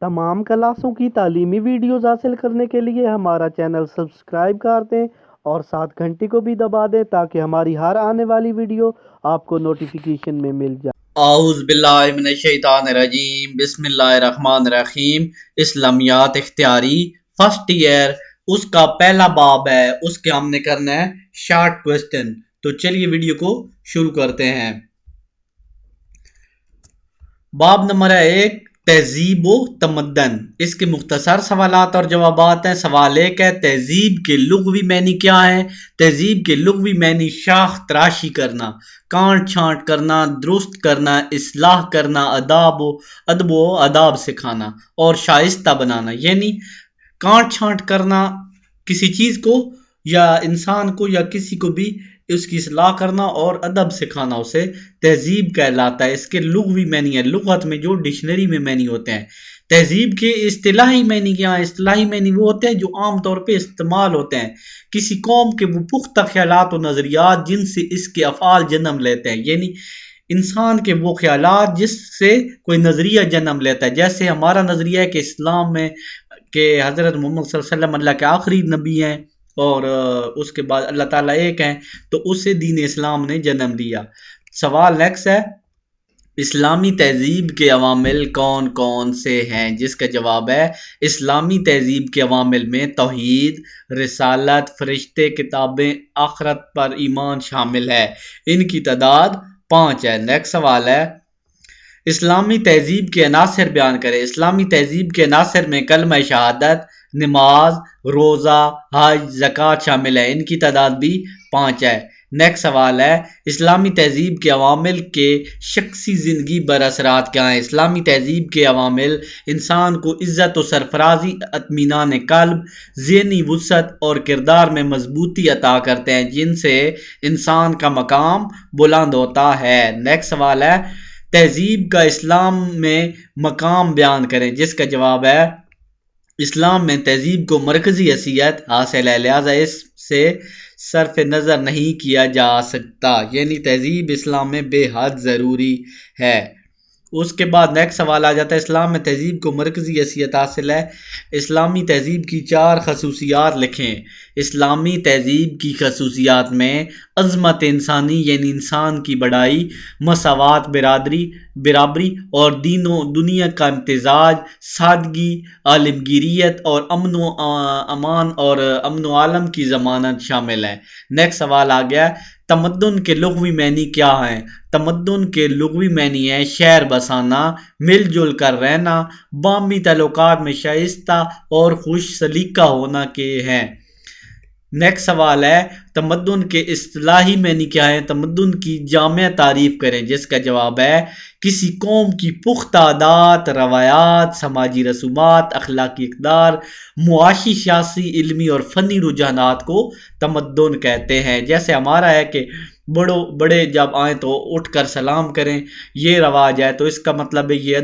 تمام کلاسوں کی تعلیمی ویڈیوز حاصل کرنے کے لیے ہمارا چینل سبسکرائب کر دیں اور ساتھ گھنٹی کو بھی دبا دیں تاکہ ہماری ہر آنے والی ویڈیو آپ کو نوٹیفیکیشن میں مل جائے۔ اعوذ باللہ من الشیطان الرجیم، بسم اللہ الرحمن الرحیم۔ اسلامیات اختیاری فرسٹ ایئر، اس کا پہلا باب ہے، اس کے ہم نے کرنا ہے شارٹ کوسٹن۔ تو چلیے ویڈیو کو شروع کرتے ہیں۔ باب نمبر 1، تہذیب و تمدن۔ اس کے مختصر سوالات اور جوابات ہیں۔ سوال 1 ہے، تہذیب کے لغوی معنی کیا ہے؟ تہذیب کے لغوی معنی شاخ تراشی کرنا، کانٹ چھانٹ کرنا، درست کرنا، اصلاح کرنا، ادب و آداب سکھانا اور شائستہ بنانا۔ یعنی کانٹ چھانٹ کرنا کسی چیز کو یا انسان کو یا کسی کو بھی اس کی اصلاح کرنا اور ادب سکھانا اسے تہذیب کہلاتا ہے۔ اس کے لغوی معنی ہے، لغت میں جو ڈکشنری میں معنی ہوتے ہیں۔ تہذیب کے اصطلاحی معنی کیا ہیں؟ اصطلاحی معنی وہ ہوتے ہیں جو عام طور پہ استعمال ہوتے ہیں کسی قوم کے وہ پختہ خیالات و نظریات جن سے اس کے افعال جنم لیتے ہیں۔ یعنی انسان کے وہ خیالات جس سے کوئی نظریہ جنم لیتا ہے۔ جیسے ہمارا نظریہ ہے کہ اسلام میں کہ حضرت محمد صلی اللہ علیہ وسلم اللہ کے آخری نبی ہیں اور اس کے بعد اللہ تعالیٰ ایک ہیں، تو اس سے دین اسلام نے جنم لیا۔ سوال نیکسٹ ہے، اسلامی تہذیب کے عوامل کون کون سے ہیں؟ جس کا جواب ہے، اسلامی تہذیب کے عوامل میں توحید، رسالت، فرشتے، کتابیں، آخرت پر ایمان شامل ہے۔ ان کی تعداد 5 ہے۔ نیکسٹ سوال ہے، اسلامی تہذیب کے عناصر بیان کریں۔ اسلامی تہذیب کے عناصر میں کلمہ شہادت، نماز، روزہ، حج، زکوٰۃ شامل ہے۔ ان کی تعداد بھی 5 ہے۔ نیکسٹ سوال ہے، اسلامی تہذیب کے عوامل کے شخصی زندگی پر اثرات کیا ہیں؟ اسلامی تہذیب کے عوامل انسان کو عزت و سرفرازی، اطمینان قلب، ذہنی وسعت اور کردار میں مضبوطی عطا کرتے ہیں جن سے انسان کا مقام بلند ہوتا ہے۔ نیکسٹ سوال ہے، تہذیب کا اسلام میں مقام بیان کریں۔ جس کا جواب ہے، اسلام میں تہذیب کو مرکزی حیثیت حاصل ہے، لہذا اس سے صرف نظر نہیں کیا جا سکتا۔ یعنی تہذیب اسلام میں بے حد ضروری ہے۔ اس کے بعد نیکسٹ سوال آ جاتا ہے، اسلام میں تہذیب کو مرکزی حیثیت حاصل ہے، اسلامی تہذیب کی 4 خصوصیات لکھیں۔ اسلامی تہذیب کی خصوصیات میں عظمت انسانی یعنی انسان کی بڑائی، مساوات، برابری اور دین و دنیا کا امتزاج، سادگی، عالمگیریت اور امن و امان اور امن و عالم کی ضمانت شامل ہے۔ نیکسٹ سوال آ گیا، تمدن کے لغوی معنی کیا ہیں؟ تمدن کے لغوی معنی ہے شہر بسانا، مل جل کر رہنا، باہمی تعلقات میں شائستہ اور خوش سلیقہ ہونا کے ہیں۔ نیکسٹ سوال ہے، تمدن کے اصطلاحی معنی کیا ہے؟ تمدن کی جامع تعریف کریں۔ جس کا جواب ہے، کسی قوم کی پختہ عادات، روایات، سماجی رسومات، اخلاقی اقدار، معاشی، سیاسی، علمی اور فنی رجحانات کو تمدن کہتے ہیں۔ جیسے ہمارا ہے کہ بڑے جب آئیں تو اٹھ کر سلام کریں، یہ رواج ہے، تو اس کا مطلب ہے یہ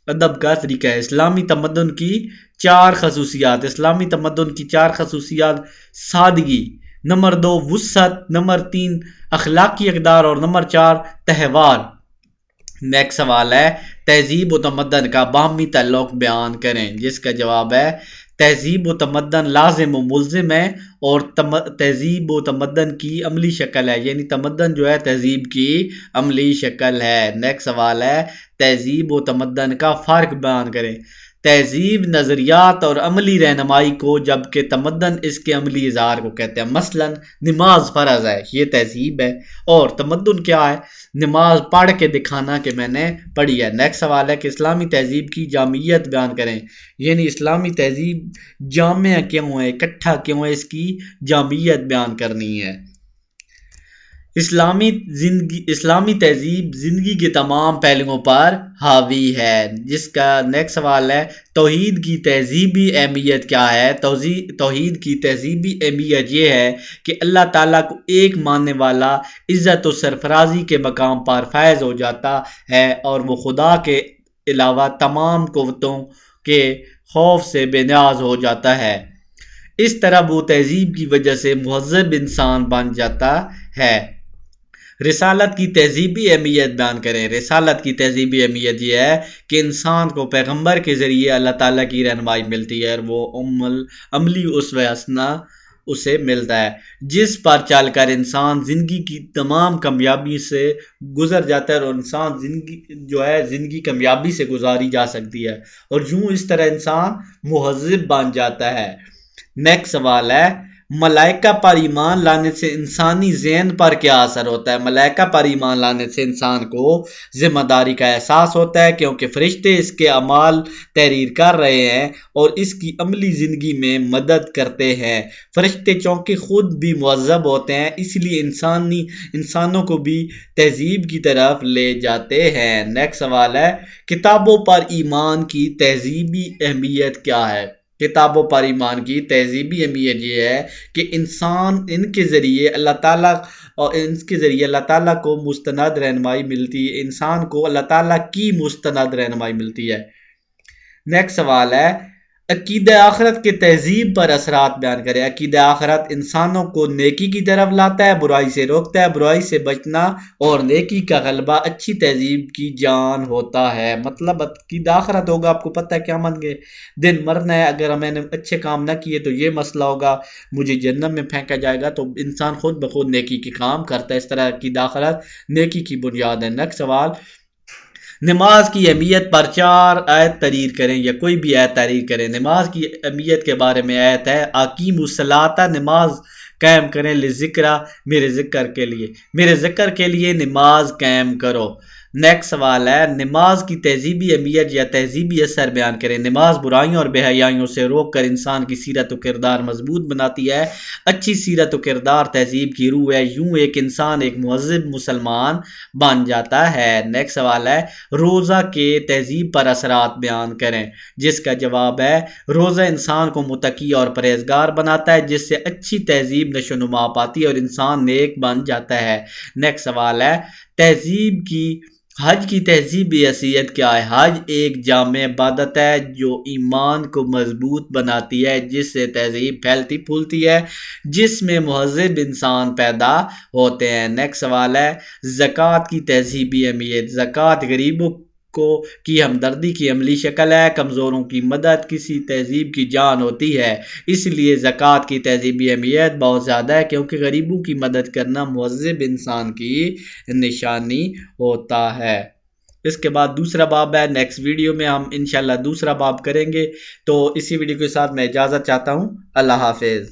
ادب کا طریقہ ہے۔ اسلامی تمدن کی 4 خصوصیات۔ اسلامی تمدن کی 4 خصوصیات: سادگی، نمبر 2 وسعت، نمبر 3 اخلاقی اقدار اور نمبر 4 تہوار۔ نیکسٹ سوال ہے، تہذیب و تمدن کا باہمی تعلق بیان کریں۔ جس کا جواب ہے، تہذیب و تمدن لازم و ملزم ہے اور تہذیب و تمدن کی عملی شکل ہے۔ یعنی تمدن جو ہے تہذیب کی عملی شکل ہے۔ نیکسٹ سوال ہے، تہذیب و تمدن کا فرق بیان کریں۔ تہذیب نظریات اور عملی رہنمائی کو جبکہ تمدن اس کے عملی اظہار کو کہتے ہیں۔ مثلا نماز فرض ہے، یہ تہذیب ہے، اور تمدن کیا ہے؟ نماز پڑھ کے دکھانا کہ میں نے پڑھی ہے۔ نیکسٹ سوال ہے کہ اسلامی تہذیب کی جامعیت بیان کریں۔ یعنی اسلامی تہذیب جامع کیوں ہے، اکٹھا کیوں ہے، اس کی جامعیت بیان کرنی ہے۔ اسلامی تہذیب زندگی کے تمام پہلوؤں پر حاوی ہے۔ جس کا نیکسٹ سوال ہے، توحید کی تہذیبی اہمیت کیا ہے؟ توحید کی تہذیبی اہمیت یہ ہے کہ اللہ تعالیٰ کو ایک ماننے والا عزت و سرفرازی کے مقام پر فائز ہو جاتا ہے اور وہ خدا کے علاوہ تمام قوتوں کے خوف سے بے نیاز ہو جاتا ہے۔ اس طرح وہ تہذیب کی وجہ سے مہذب انسان بن جاتا ہے۔ رسالت کی تہذیبی اہمیت بیان کریں۔ رسالت کی تہذیبی اہمیت یہ ہے کہ انسان کو پیغمبر کے ذریعے اللہ تعالیٰ کی رہنمائی ملتی ہے اور وہ عملی اسوہ حسنہ اسے ملتا ہے، جس پر چل کر انسان زندگی کی تمام کامیابی سے گزر جاتا ہے اور انسان زندگی کامیابی سے گزاری جا سکتی ہے اور یوں اس طرح انسان مہذب بن جاتا ہے۔ نیکسٹ سوال ہے، ملائکہ پر ایمان لانے سے انسانی ذہن پر کیا اثر ہوتا ہے؟ ملائکہ پر ایمان لانے سے انسان کو ذمہ داری کا احساس ہوتا ہے، کیونکہ فرشتے اس کے اعمال تحریر کر رہے ہیں اور اس کی عملی زندگی میں مدد کرتے ہیں۔ فرشتے چونکہ خود بھی مہذب ہوتے ہیں، اس لیے انسانوں کو بھی تہذیب کی طرف لے جاتے ہیں۔ نیکسٹ سوال ہے، کتابوں پر ایمان کی تہذیبی اہمیت کیا ہے؟ کتابوں پر ایمان کی تہذیبی اہمیت یہ ہے کہ ان کے ذریعے اللہ تعالیٰ کو مستند رہنمائی ملتی ہے، انسان کو اللہ تعالیٰ کی مستند رہنمائی ملتی ہے۔ نیکسٹ سوال ہے، عقیدہ آخرت کے تہذیب پر اثرات بیان کریں۔ عقیدہ آخرت انسانوں کو نیکی کی طرف لاتا ہے، برائی سے روکتا ہے، برائی سے بچنا اور نیکی کا غلبہ اچھی تہذیب کی جان ہوتا ہے۔ مطلب عقیدہ آخرت ہوگا، آپ کو پتہ ہے کیا من گے، دن مرنا ہے، اگر میں نے اچھے کام نہ کیے تو یہ مسئلہ ہوگا، مجھے جہنم میں پھینکا جائے گا، تو انسان خود بخود نیکی کے کام کرتا ہے۔ اس طرح عقیدہ آخرت نیکی کی بنیاد ہے۔ نیکسٹ سوال، نماز کی اہمیت پر 4 آیت تحریر کریں یا کوئی بھی آیت تحریر کریں۔ نماز کی اہمیت کے بارے میں آیت ہے، اقیموا الصلاۃ، نماز قائم کریں، لذکرہ، میرے ذکر کے لیے نماز قائم کرو۔ نیکسٹ سوال ہے، نماز کی تہذیبی اہمیت یا تہذیبی اثر بیان کریں۔ نماز برائیوں اور بے حیائیوں سے روک کر انسان کی سیرت و کردار مضبوط بناتی ہے۔ اچھی سیرت و کردار تہذیب کی روح ہے، یوں ایک انسان ایک مہذب مسلمان بن جاتا ہے۔ نیکسٹ سوال ہے، روزہ کے تہذیب پر اثرات بیان کریں، جس کا جواب ہے، روزہ انسان کو متقی اور پرہیزگار بناتا ہے، جس سے اچھی تہذیب نشو و نما پاتی ہے اور انسان نیک بن جاتا ہے۔ نیکسٹ سوال ہے، حج کی تہذیبی حیثیت کیا ہے؟ حج ایک جامع عبادت ہے جو ایمان کو مضبوط بناتی ہے، جس سے تہذیب پھیلتی پھولتی ہے، جس میں مہذب انسان پیدا ہوتے ہیں۔ نیکسٹ سوال ہے، زکوٰۃ کی تہذیبی اہمیت۔ زکوٰۃ غریبوں کی ہمدردی کی عملی شکل ہے، کمزوروں کی مدد کسی تہذیب کی جان ہوتی ہے، اس لیے زکوٰۃ کی تہذیبی اہمیت بہت زیادہ ہے، کیونکہ غریبوں کی مدد کرنا مہذب انسان کی نشانی ہوتا ہے۔ اس کے بعد دوسرا باب ہے، نیکسٹ ویڈیو میں ہم انشاءاللہ دوسرا باب کریں گے۔ تو اسی ویڈیو کے ساتھ میں اجازت چاہتا ہوں، اللہ حافظ۔